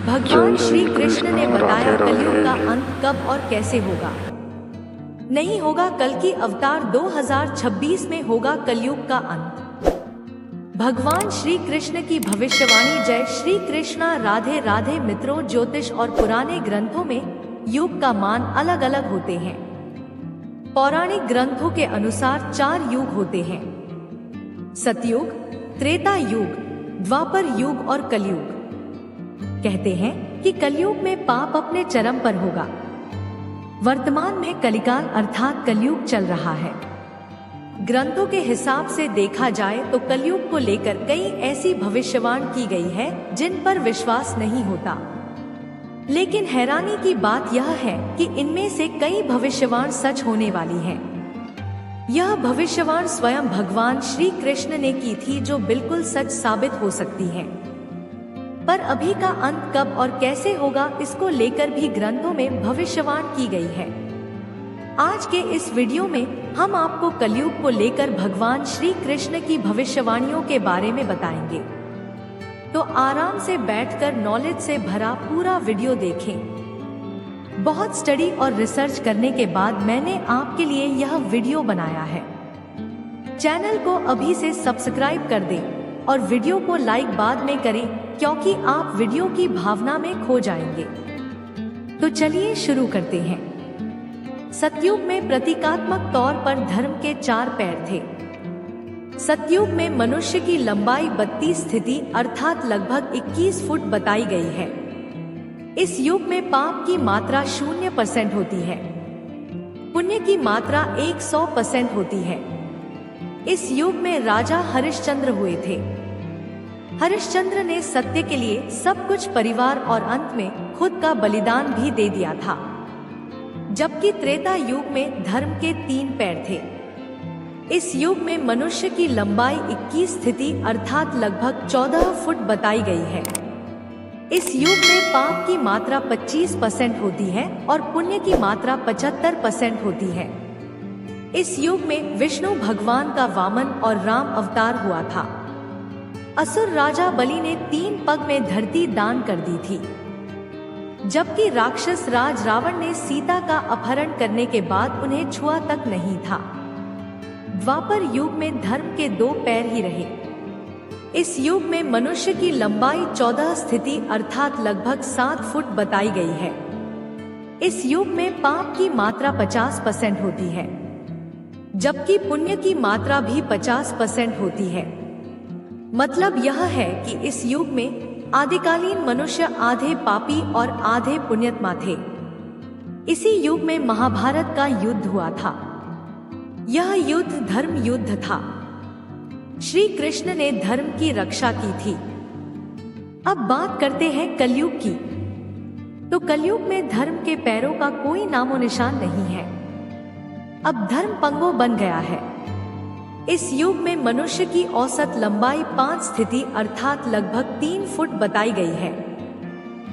भगवान श्री कृष्ण ने बताया कलयुग का अंत कब और कैसे होगा। नहीं होगा कल की अवतार 2026 में होगा कलयुग का अंत। भगवान श्री कृष्ण की भविष्यवाणी। जय श्री कृष्णा। राधे राधे मित्रों, ज्योतिष और पुराने ग्रंथों में युग का मान अलग अलग होते हैं। पौराणिक ग्रंथों के अनुसार 4 युग होते हैं: सतयुग, त्रेता युग, द्वापर युग और कलयुग। कहते हैं कि कलयुग में पाप अपने चरम पर होगा। वर्तमान में कलिकाल अर्थात कलयुग चल रहा है। ग्रंथों के हिसाब से देखा जाए तो कलयुग को लेकर कई ऐसी भविष्यवाणी की गई है जिन पर विश्वास नहीं होता। लेकिन हैरानी की बात यह है कि इनमें से कई भविष्यवाणी सच होने वाली हैं। यह भविष्यवाणी स्वयं भगवान श्री कृष्ण ने की थी, जो बिल्कुल सच साबित हो सकती है। पर अभी का अंत कब और कैसे होगा, इसको लेकर भी ग्रंथों में भविष्यवाणी की गई है। आज के इस वीडियो में हम आपको कलयुग को लेकर भगवान श्री कृष्ण की भविष्यवाणियों के बारे में बताएंगे। तो आराम से बैठकर नॉलेज से भरा पूरा वीडियो देखें। बहुत स्टडी और रिसर्च करने के बाद मैंने आपके लिए यह वीडियो बनाया है। चैनल को अभी से सब्सक्राइब कर दें और वीडियो को लाइक बाद में करें, क्योंकि आप वीडियो की भावना में खो जाएंगे। तो चलिए शुरू करते हैं। सतयुग में प्रतीकात्मक तौर पर धर्म के 4 पैर थे। सतयुग में मनुष्य की लंबाई 32 स्थिति अर्थात लगभग 21 फुट बताई गई है। इस युग में पाप की मात्रा 0% होती है, पुण्य की मात्रा 100% होती है। इस युग में राजा हरिश्चंद्र हुए थे। हरिश्चंद्र ने सत्य के लिए सब कुछ परिवार और अंत में खुद का बलिदान भी दे दिया था। जबकि त्रेता युग में धर्म के 3 पैर थे। इस युग में मनुष्य की लंबाई 21 स्थिति अर्थात लगभग 14 फुट बताई गई है। इस युग में पाप की मात्रा 25% होती है और पुण्य की मात्रा 75% होती है। इस युग में विष्णु भगवान का वामन और राम अवतार हुआ था। असुर राजा बलि ने 3 पग में धरती दान कर दी थी। जबकि राक्षस राज रावण ने सीता का अपहरण करने के बाद उन्हें छुआ तक नहीं था। द्वापर युग में धर्म के 2 पैर ही रहे। इस युग में मनुष्य की लंबाई 14 स्थिति अर्थात लगभग 7 फुट बताई गई है। इस युग में पाप की मात्रा 50% होती है, जबकि पुण्य की मात्रा भी 50% होती है। मतलब यह है कि इस युग में आदिकालीन मनुष्य आधे पापी और आधे पुण्यात्मा थे। इसी युग में महाभारत का युद्ध हुआ था। यह युद्ध धर्म युद्ध था। श्री कृष्ण ने धर्म की रक्षा की थी। अब बात करते हैं कलयुग की। तो कलयुग में धर्म के पैरों का कोई नामो निशान नहीं है। अब धर्म पंगो बन गया है। इस युग में मनुष्य की औसत लंबाई 5 स्थिति अर्थात लगभग 3 फुट बताई गई है।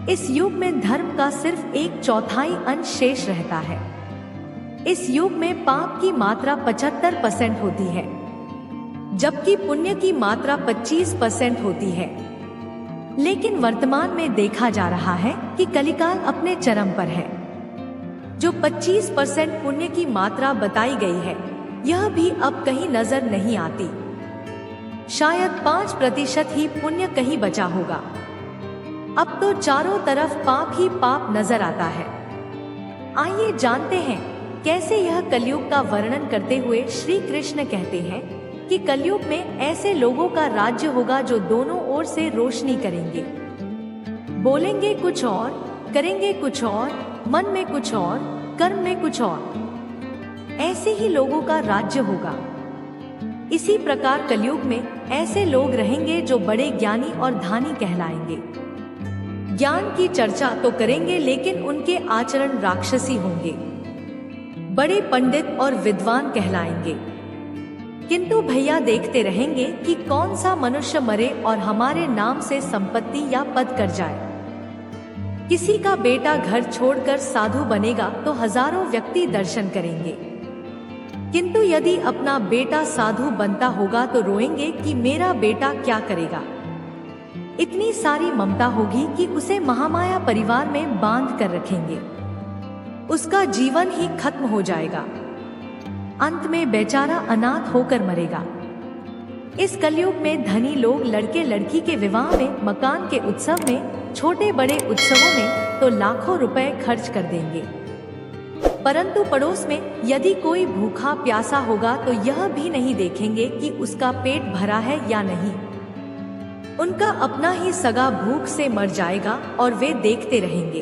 इस युग में धर्म का सिर्फ 1/4 अंश शेष रहता है। इस युग में पाप की मात्रा 75% होती है, जबकि पुण्य की मात्रा 25% होती है। लेकिन वर्तमान में देखा जा रहा है कि कलिकाल अपने चरम पर है। जो 25% पुण्य की मात्रा बताई गई है, यह भी अब कहीं नजर नहीं आती। शायद 5% ही पुण्य कहीं बचा होगा। अब तो चारों तरफ पाप ही पाप नजर आता है। आइए जानते हैं कैसे यह कलयुग का वर्णन करते हुए श्री कृष्ण कहते हैं कि कलयुग में ऐसे लोगों का राज्य होगा जो दोनों ओर से रोशनी करेंगे। बोलेंगे कुछ और, करेंगे कुछ और, मन में कुछ और, कर्म में कुछ और। ऐसे ही लोगों का राज्य होगा। इसी प्रकार कलयुग में ऐसे लोग रहेंगे जो बड़े ज्ञानी और धानी कहलाएंगे। ज्ञान की चर्चा तो करेंगे, लेकिन उनके आचरण राक्षसी होंगे। बड़े पंडित और विद्वान कहलाएंगे, किंतु भैया देखते रहेंगे कि कौन सा मनुष्य मरे और हमारे नाम से संपत्ति या पद कर जाए। किसी का बेटा घर छोड़कर साधु बनेगा तो हजारों व्यक्ति दर्शन करेंगे, किंतु यदि अपना बेटा साधु बनता होगा तो रोएंगे कि मेरा बेटा क्या करेगा। इतनी सारी ममता होगी कि उसे महामाया परिवार में बांध कर रखेंगे। उसका जीवन ही खत्म हो जाएगा। अंत में बेचारा अनाथ होकर मरेगा। इस कलयुग में धनी लोग लड़के लड़की के विवाह में, मकान के उत्सव में, छोटे बड़े उत्सवों में तो लाखों रुपए खर्च कर देंगे, परंतु पड़ोस में यदि कोई भूखा प्यासा होगा तो यह भी नहीं देखेंगे कि उसका पेट भरा है या नहीं। उनका अपना ही सगा भूख से मर जाएगा और वे देखते रहेंगे।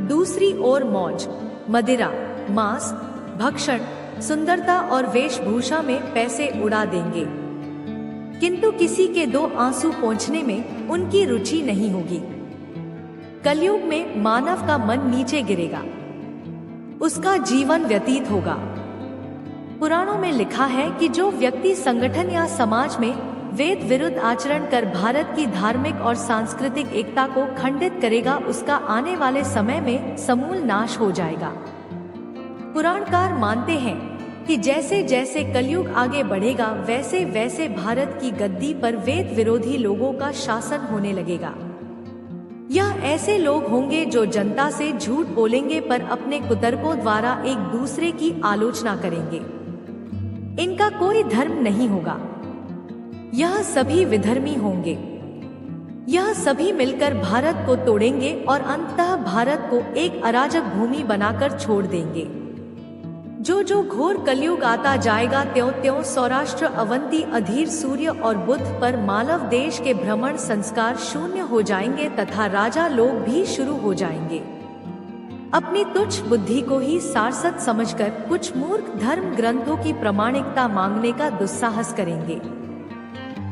दूसरी ओर मौज, मदिरा, मांस, भक्षण, सुंदरता और वेशभूषा में पैसे उड़ा देंगे, किंतु किसी के दो आंसू पोंछने में उनकी रुचि नहीं होगी। कलयुग में मानव का मन नीचे गिरेगा, उसका जीवन व्यतीत होगा। पुराणों में लिखा है कि जो व्यक्ति संगठन या समाज में वेद विरुद्ध आचरण कर भारत की धार्मिक और सांस्कृतिक एकता को खंडित करेगा, उसका आने वाले समय में समूल नाश हो जाएगा। पुराणकार मानते हैं कि जैसे जैसे कलयुग आगे बढ़ेगा वैसे वैसे भारत की गद्दी पर वेद विरोधी लोगों का शासन होने लगेगा। यह ऐसे लोग होंगे जो जनता से झूठ बोलेंगे पर अपने कुतर्कों द्वारा एक दूसरे की आलोचना करेंगे। इनका कोई धर्म नहीं होगा, यह सभी विधर्मी होंगे। यह सभी मिलकर भारत को तोड़ेंगे और अंततः भारत को एक अराजक भूमि बनाकर छोड़ देंगे। जो जो घोर कलयुग आता जाएगा त्यों त्यों सौराष्ट्र, अवंती, अधीर, सूर्य और बुध पर मालव देश के भ्रमण संस्कार शून्य हो जाएंगे तथा राजा लोग भी शुरू हो जाएंगे। अपनी तुच्छ बुद्धि को ही सारसत समझकर कुछ मूर्ख धर्म ग्रंथों की प्रामाणिकता मांगने का दुस्साहस करेंगे।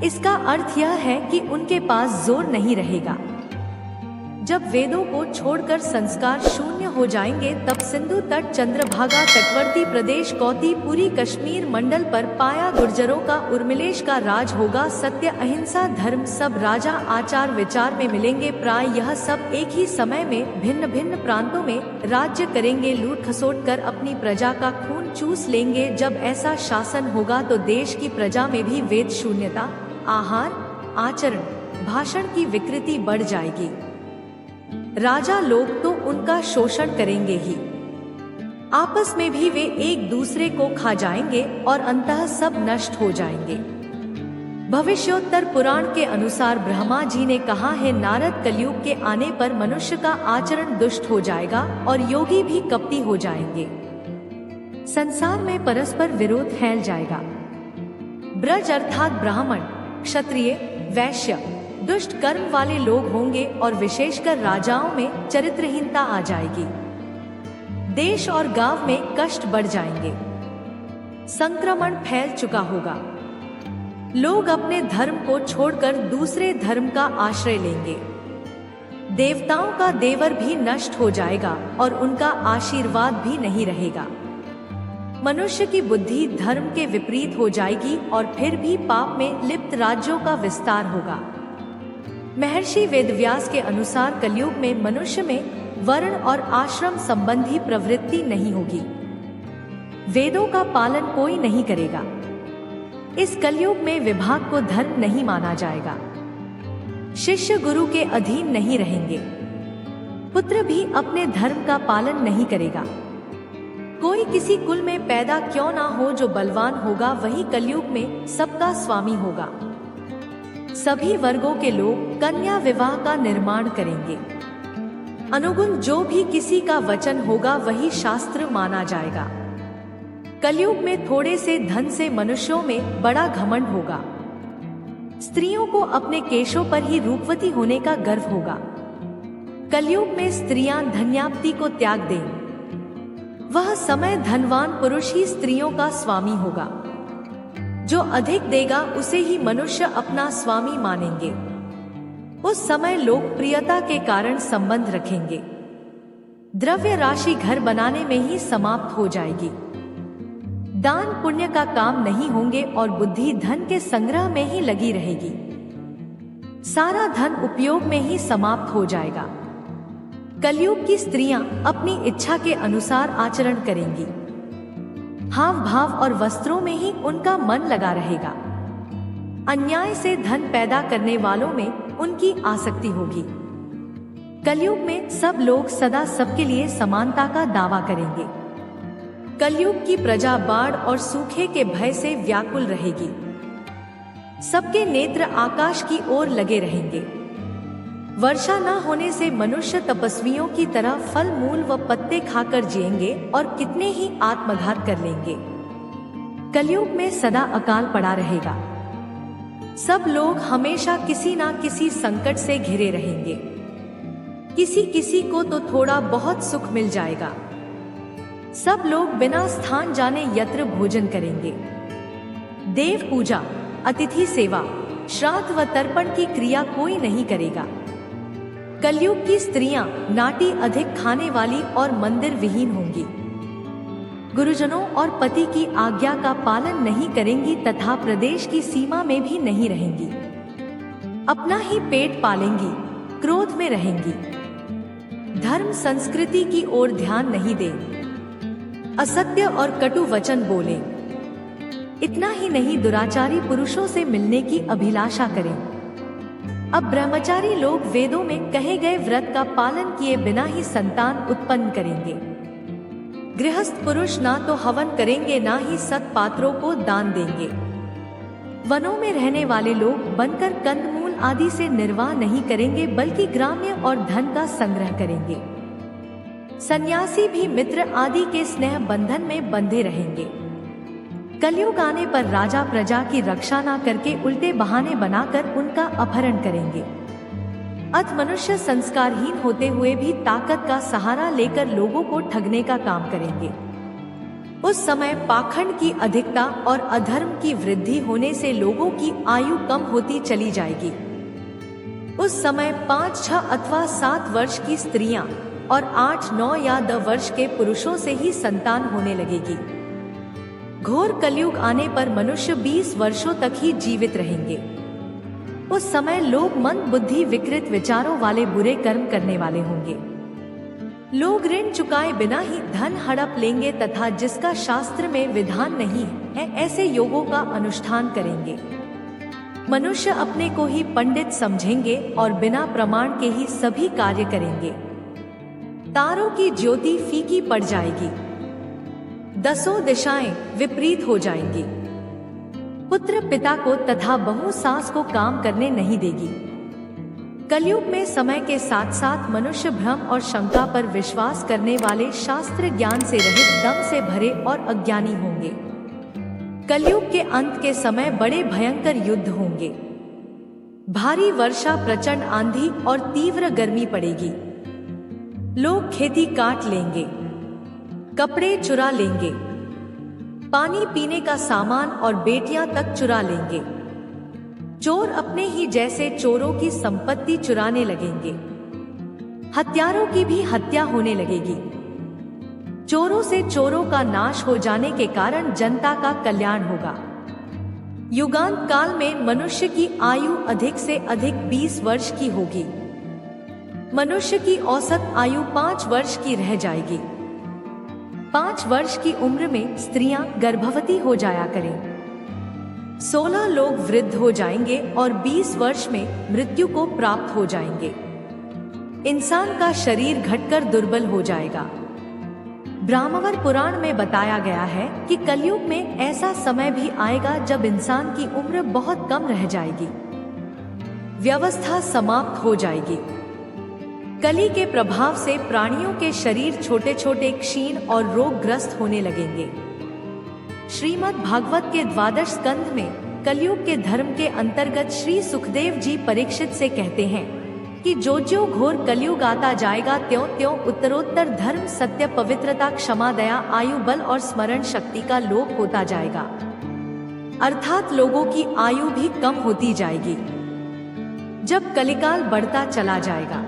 इसका अर्थ यह है कि उनके पास जोर नहीं रहेगा। जब वेदों को छोड़कर संस्कार शून्य हो जाएंगे तब सिंधु तट, चंद्रभागा, तटवर्ती प्रदेश, कौती, पूरी कश्मीर मंडल पर पाया गुर्जरों का, उर्मिलेश का राज होगा। सत्य, अहिंसा, धर्म सब राजा आचार विचार में मिलेंगे। प्राय यह सब एक ही समय में भिन्न भिन्न प्रांतों में राज्य करेंगे, लूट खसोट कर अपनी प्रजा का खून चूस लेंगे। जब ऐसा शासन होगा तो देश की प्रजा में भी वेद शून्यता, आहार, आचरण, भाषण की विकृति बढ़ जाएगी। राजा लोग तो उनका शोषण करेंगे ही, आपस में भी वे एक दूसरे को खा जाएंगे और अंततः सब नष्ट हो जाएंगे। भविष्योत्तर पुराण के अनुसार ब्रह्मा जी ने कहा है, नारद, कलयुग के आने पर मनुष्य का आचरण दुष्ट हो जाएगा और योगी भी कपटी हो जाएंगे। संसार में परस्पर विरोध फैल जाएगा। ब्रज अर्थात ब्राह्मण, क्षत्रिय, वैश्य, दुष्ट कर्म वाले लोग होंगे और विशेषकर राजाओं में चरित्रहीनता आ जाएगी। देश और गांव में कष्ट बढ़ जाएंगे। संक्रमण फैल चुका होगा। लोग अपने धर्म को छोड़कर दूसरे धर्म का आश्रय लेंगे। देवताओं का देवर भी नष्ट हो जाएगा और उनका आशीर्वाद भी नहीं रहेगा। मनुष्य की बुद्धि धर्म के विपरीत हो जाएगी और फिर भी पाप में लिप्त राज्यों का विस्तार होगा। महर्षि वेदव्यास के अनुसार कलयुग में मनुष्य में वर्ण और आश्रम संबंधी प्रवृत्ति नहीं होगी। वेदों का पालन कोई नहीं करेगा। इस कलयुग में विभाग को धर्म नहीं माना जाएगा। शिष्य गुरु के अधीन नहीं रहेंगे। पुत्र भी अपने धर्म का पालन नहीं करेगा। कोई किसी कुल में पैदा क्यों ना हो, जो बलवान होगा वही कलयुग में सबका स्वामी होगा। सभी वर्गों के लोग कन्या विवाह का निर्माण करेंगे। अनुगुण जो भी किसी का वचन होगा वही शास्त्र माना जाएगा। कलयुग में थोड़े से धन से मनुष्यों में बड़ा घमंड होगा। स्त्रियों को अपने केशों पर ही रूपवती होने का गर्व होगा। कलयुग में स्त्रियां धन्याप्ति को त्याग दें। वह समय धनवान पुरुष ही स्त्रियों का स्वामी होगा। जो अधिक देगा उसे ही मनुष्य अपना स्वामी मानेंगे। उस समय लोकप्रियता के कारण संबंध रखेंगे। द्रव्य राशि घर बनाने में ही समाप्त हो जाएगी। दान पुण्य का काम नहीं होंगे और बुद्धि धन के संग्रह में ही लगी रहेगी। सारा धन उपयोग में ही समाप्त हो जाएगा। कलयुग की स्त्रियां अपनी इच्छा के अनुसार आचरण करेंगी। हाव भाव और वस्त्रों में ही उनका मन लगा रहेगा। अन्याय से धन पैदा करने वालों में उनकी आसक्ति होगी। कलयुग में सब लोग सदा सबके लिए समानता का दावा करेंगे। कलयुग की प्रजा बाढ़ और सूखे के भय से व्याकुल रहेगी। सबके नेत्र आकाश की ओर लगे रहेंगे। वर्षा न होने से मनुष्य तपस्वियों की तरह फल मूल व पत्ते खाकर जिएंगे और कितने ही आत्मघात कर लेंगे। कलयुग में सदा अकाल पड़ा रहेगा। सब लोग हमेशा किसी ना किसी संकट से घिरे रहेंगे। किसी किसी को तो थोड़ा बहुत सुख मिल जाएगा। सब लोग बिना स्थान जाने यत्र भोजन करेंगे। देव पूजा, अतिथि सेवा, श्राद्ध व तर्पण की क्रिया कोई नहीं करेगा। कलयुग की स्त्रियां नाटी अधिक खाने वाली और मंदिर विहीन होंगी। गुरुजनों और पति की आज्ञा का पालन नहीं करेंगी तथा प्रदेश की सीमा में भी नहीं रहेंगी। अपना ही पेट पालेंगी, क्रोध में रहेंगी। धर्म संस्कृति की ओर ध्यान नहीं देंगे। असत्य और कटु वचन बोले। इतना ही नहीं, दुराचारी पुरुषों से मिलने की अभिलाषा करें। अब ब्रह्मचारी लोग वेदों में कहे गए व्रत का पालन किए बिना ही संतान उत्पन्न करेंगे। गृहस्थ पुरुष ना तो हवन करेंगे ना ही सत पात्रों को दान देंगे। वनों में रहने वाले लोग बनकर कंदमूल आदि से निर्वाह नहीं करेंगे बल्कि ग्राम्य और धन का संग्रह करेंगे। सन्यासी भी मित्र आदि के स्नेह बंधन में बंधे रहेंगे। कलयुग आने पर राजा प्रजा की रक्षा न करके उल्टे बहाने बनाकर उनका अपहरण करेंगे। अत मनुष्य संस्कारहीन होते हुए भी ताकत का सहारा लेकर लोगों को ठगने का काम करेंगे। उस समय पाखंड की अधिकता और अधर्म की वृद्धि होने से लोगों की आयु कम होती चली जाएगी। उस समय 5, 6 अथवा 7 वर्ष की स्त्रियां और 8, 9 या 10 वर्ष के पुरुषों से ही संतान होने लगेगी। घोर कलयुग आने पर मनुष्य 20 वर्षों तक ही जीवित रहेंगे। उस समय लोग मंद बुद्धि, विकृत विचारों वाले, बुरे कर्म करने वाले होंगे। लोग ऋण चुकाए बिना ही धन हड़प लेंगे तथा जिसका शास्त्र में विधान नहीं है ऐसे योगों का अनुष्ठान करेंगे। मनुष्य अपने को ही पंडित समझेंगे और बिना प्रमाण के ही सभी कार्य करेंगे। तारों की ज्योति फीकी पड़ जाएगी। 10 दिशाएं विपरीत हो जाएंगी। पुत्र पिता को तथा बहू सास को काम करने नहीं देगी। कलयुग में समय के साथ साथ मनुष्य भ्रम और शंका पर विश्वास करने वाले, शास्त्र ज्ञान से रहित, दम से भरे और अज्ञानी होंगे। कलयुग के अंत के समय बड़े भयंकर युद्ध होंगे। भारी वर्षा, प्रचंड आंधी और तीव्र गर्मी पड़ेगी। लोग खेती काट लेंगे, कपड़े चुरा लेंगे, पानी पीने का सामान और बेटियां तक चुरा लेंगे। चोर अपने ही जैसे चोरों की संपत्ति चुराने लगेंगे। हत्यारों की भी हत्या होने लगेगी। चोरों से चोरों का नाश हो जाने के कारण जनता का कल्याण होगा। युगांत काल में मनुष्य की आयु अधिक से अधिक 20 वर्ष की होगी। मनुष्य की औसत आयु 5 वर्ष की रह जाएगी। 5 वर्ष की उम्र में स्त्रियां गर्भवती हो जाया करें। 16 लोग वृद्ध हो जाएंगे और 20 वर्ष में मृत्यु को प्राप्त हो जाएंगे। इंसान का शरीर घटकर दुर्बल हो जाएगा। ब्रह्मावर पुराण में बताया गया है कि कलयुग में ऐसा समय भी आएगा जब इंसान की उम्र बहुत कम रह जाएगी। व्यवस्था समाप्त हो जाएगी। कली के प्रभाव से प्राणियों के शरीर छोटे छोटे, क्षीण और रोगग्रस्त होने लगेंगे। श्रीमद् भागवत के 12 स्कंध में कलयुग के धर्म के अंतर्गत श्री सुखदेव जी परीक्षित से कहते हैं कि जो घोर कलयुग आता जाएगा त्यों त्यों उत्तरोत्तर धर्म, सत्य, पवित्रता, क्षमा, दया, आयु, बल और स्मरण शक्ति का लोप होता जाएगा। अर्थात लोगों की आयु भी कम होती जाएगी। जब कलिकाल बढ़ता चला जाएगा,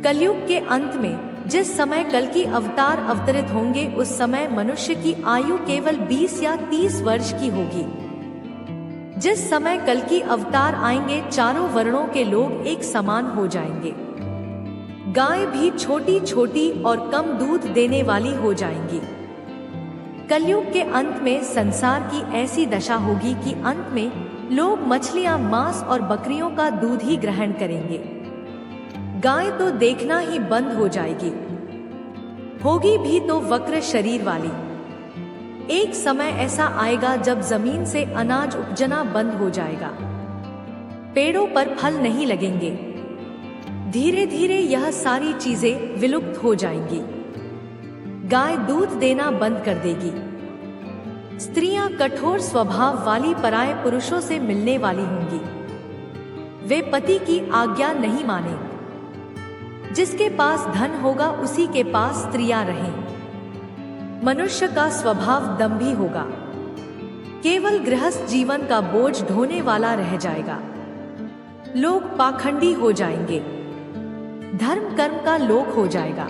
कलयुग के अंत में जिस समय कल की अवतार अवतरित होंगे उस समय मनुष्य की आयु केवल 20 या 30 वर्ष की होगी। जिस समय कल की अवतार आएंगे चारों वर्णों के लोग एक समान हो जाएंगे। गाय भी छोटी छोटी और कम दूध देने वाली हो जाएंगी। कलयुग के अंत में संसार की ऐसी दशा होगी कि अंत में लोग मछलियां, मांस और बकरियों का दूध ही ग्रहण करेंगे। गाय तो देखना ही बंद हो जाएगी, होगी भी तो वक्र शरीर वाली। एक समय ऐसा आएगा जब जमीन से अनाज उपजना बंद हो जाएगा, पेड़ों पर फल नहीं लगेंगे। धीरे धीरे यह सारी चीजें विलुप्त हो जाएंगी। गाय दूध देना बंद कर देगी। स्त्रियां कठोर स्वभाव वाली पराये पुरुषों से मिलने वाली होंगी। वे पति की आज्ञा नहीं मानेंगे। जिसके पास धन होगा उसी के पास स्त्रियां रहें। मनुष्य का स्वभाव दंभी होगा। केवल गृहस्थ जीवन का बोझ ढोने वाला रह जाएगा। लोग पाखंडी हो जाएंगे। धर्म कर्म का लोक हो जाएगा।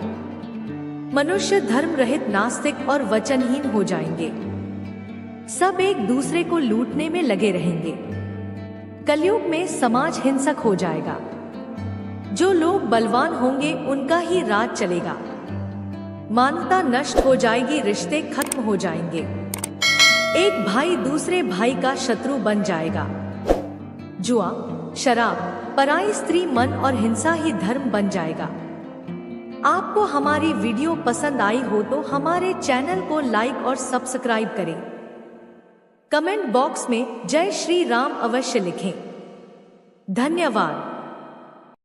मनुष्य धर्म रहित, नास्तिक और वचनहीन हो जाएंगे। सब एक दूसरे को लूटने में लगे रहेंगे। कलयुग में समाज हिंसक हो जाएगा। जो लोग बलवान होंगे उनका ही राज चलेगा। मानवता नष्ट हो जाएगी, रिश्ते खत्म हो जाएंगे। एक भाई दूसरे भाई का शत्रु बन जाएगा। जुआ, शराब, पराई स्त्री, मन और हिंसा ही धर्म बन जाएगा। आपको हमारी वीडियो पसंद आई हो तो हमारे चैनल को लाइक और सब्सक्राइब करें। कमेंट बॉक्स में जय श्री राम अवश्य लिखें। धन्यवाद।